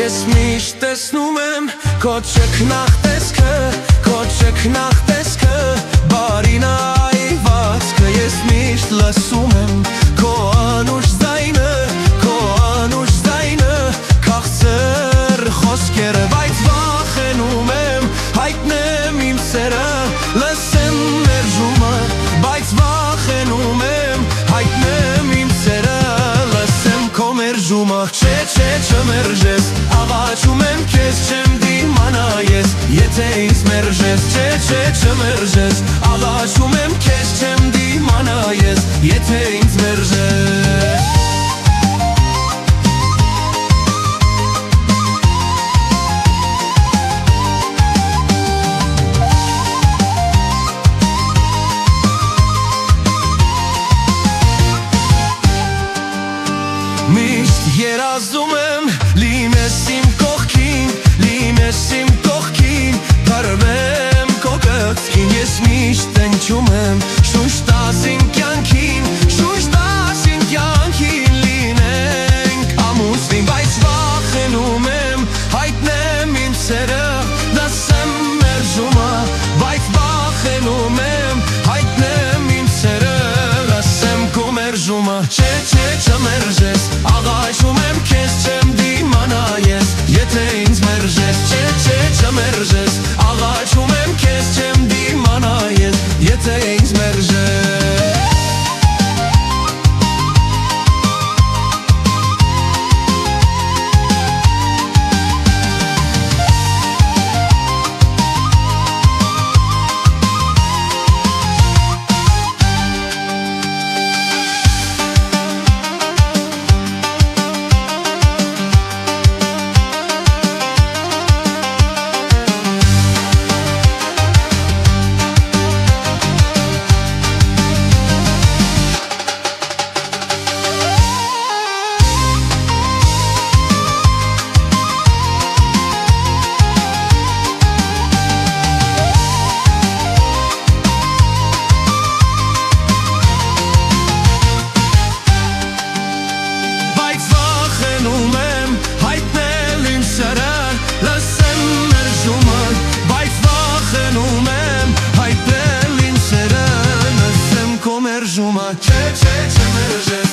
Ես միշտ տեսնում եմ քո ճկնաղ տեսքը, քո ճկնաղ տեսքը, բարինայվածքը։ Ես միշտ լսում եմ քո անուշ ձայնը, քո անուշ ձայնը, քաղցր խոսքերը, բայց վախենում եմ հայտնեմ իմ սերը, լսեմ մերժումը, բայց վախենում եմ հայտնեմ իմ սերը, լսեմ քո մերժումը։ Չէ, չմերժես, աղաչում եմ քեզ, չեմ դիմանա ես, եթե ինձ մերժես։ Չէ, չմերժես, աղաչում եմ քեզ, չեմ դիմանա ես, եթե ինձ մերժես։ Միշտ երազում եմ լինես իմ կողքին, լինես իմ կողքին, դարվեմ քո կողքին։ Ես միշտ ընչում եմ շունչ տաս իմ կյանքին, շունչ տաս իմ կյանքին, լինենք ամուսին, բայց վախենում եմ հայտնեմ իմ սերը, լսեմ մերժումը, բայց վախենում եմ հայտնեմ իմ սերը, լսեմ քո մերժումը։ Չէ, չմերժես, աղաչում եմ քեզ, չեմ դիմանա ես, եթե ինձ մերժես։ Չէ, չմերժես, աղաչում եմ քեզ, չեմ դիմանա ես, եթե ինձ մերժես։ Չէ, չմերժես